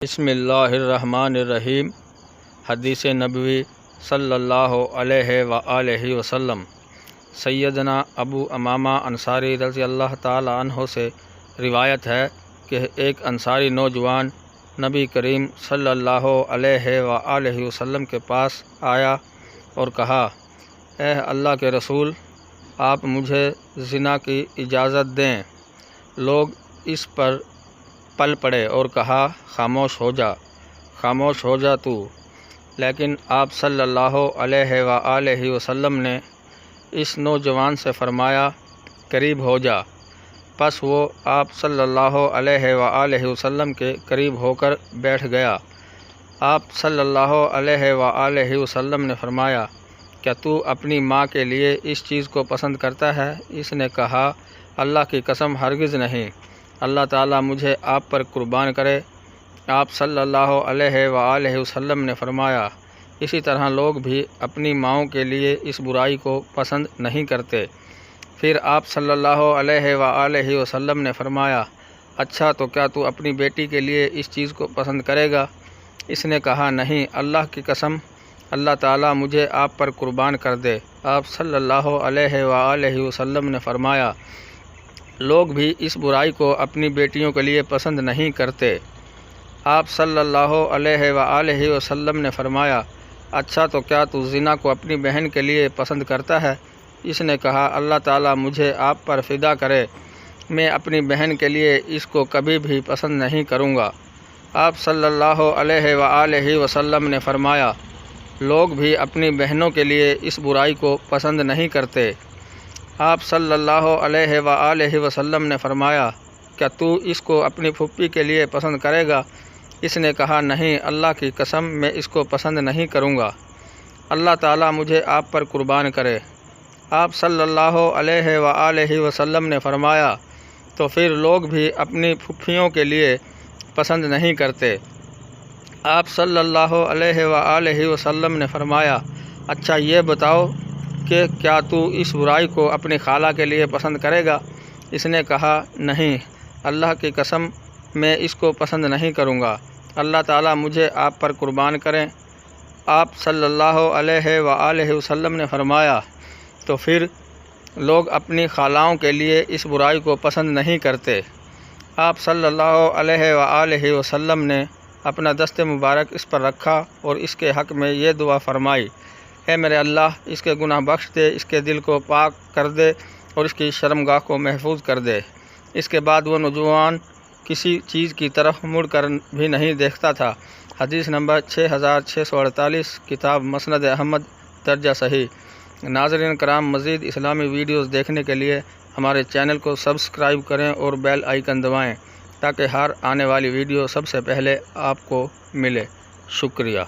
بسم اللہ الرحمن الرحیم۔ حدیث نبوی صلی اللہ علیہ وآلہ وسلم۔ سیدنا ابو امامہ انصاری رضی اللہ تعالی عنہ سے روایت ہے کہ ایک انصاری نوجوان نبی کریم صلی اللہ علیہ وآلہ وسلم کے پاس آیا اور کہا، اے اللہ کے رسول، آپ مجھے زنا کی اجازت دیں۔ لوگ اس پر پل پڑے اور کہا، خاموش ہو جا تو۔ لیکن آپ صلی اللہ علیہ وآلہ وسلم نے اس نوجوان سے فرمایا، قریب ہو جا۔ پس وہ آپ صلی اللہ علیہ وآلہ وسلم کے قریب ہو کر بیٹھ گیا۔ آپ صلی اللہ علیہ وآلہ وسلم نے فرمایا، کیا تو اپنی ماں کے لیے اس چیز کو پسند کرتا ہے؟ اس نے کہا، اللہ کی قسم ہرگز نہیں، اللہ تعالیٰ مجھے آپ پر قربان کرے۔ آپ صلی اللہ علیہ وآلہ وسلم نے فرمایا، اسی طرح لوگ بھی اپنی ماؤں کے لیے اس برائی کو پسند نہیں کرتے۔ پھر آپ صلی اللہ علیہ وآلہ وسلم نے فرمایا، اچھا تو کیا تو اپنی بیٹی کے لیے اس چیز کو پسند کرے گا؟ اس نے کہا، نہیں، اللہ کی قسم، اللہ تعالیٰ مجھے آپ پر قربان کر دے۔ آپ صلی اللہ علیہ وآلہ وسلم نے فرمایا، لوگ بھی اس برائی کو اپنی بیٹیوں کے لیے پسند نہیں کرتے۔ آپ صلی اللہ علیہ وآلہ وسلم نے فرمایا، اچھا تو کیا تو زنا کو اپنی بہن کے لیے پسند کرتا ہے؟ اس نے کہا، اللہ تعالیٰ مجھے آپ پر فدا کرے، میں اپنی بہن کے لیے اس کو کبھی بھی پسند نہیں کروں گا۔ آپ صلی اللہ علیہ وآلہ وسلم نے فرمایا، لوگ بھی اپنی بہنوں کے لیے اس برائی کو پسند نہیں کرتے۔ آپ صلی اللہ علیہ وآلہ وسلم نے فرمایا، کیا تو اس کو اپنی پھوپھی کے لیے پسند کرے گا؟ اس نے کہا، نہیں، اللہ کی قسم، میں اس کو پسند نہیں کروں گا، اللہ تعالیٰ مجھے آپ پر قربان کرے۔ آپ صلی اللہ علیہ وآلہ وسلم نے فرمایا، تو پھر لوگ بھی اپنی پھوپھیوں کے لیے پسند نہیں کرتے۔ آپ صلی اللہ علیہ وآلہ وسلم نے فرمایا، اچھا یہ بتاؤ کہ کیا تو اس برائی کو اپنی خالہ کے لیے پسند کرے گا؟ اس نے کہا، نہیں، اللہ کی قسم، میں اس کو پسند نہیں کروں گا، اللہ تعالیٰ مجھے آپ پر قربان کریں۔ آپ صلی اللہ علیہ وآلہ وسلم نے فرمایا، تو پھر لوگ اپنی خالاؤں کے لیے اس برائی کو پسند نہیں کرتے۔ آپ صلی اللہ علیہ وآلہ وسلم نے اپنا دست مبارک اس پر رکھا اور اس کے حق میں یہ دعا فرمائی، اے میرے اللہ، اس کے گناہ بخش دے، اس کے دل کو پاک کر دے اور اس کی شرمگاہ کو محفوظ کر دے۔ اس کے بعد وہ نوجوان کسی چیز کی طرف مڑ کر بھی نہیں دیکھتا تھا۔ حدیث نمبر 6648، کتاب مسند احمد، درجہ صحیح۔ ناظرین کرام، مزید اسلامی ویڈیوز دیکھنے کے لیے ہمارے چینل کو سبسکرائب کریں اور بیل آئیکن دبائیں تاکہ ہر آنے والی ویڈیو سب سے پہلے آپ کو ملے۔ شکریہ۔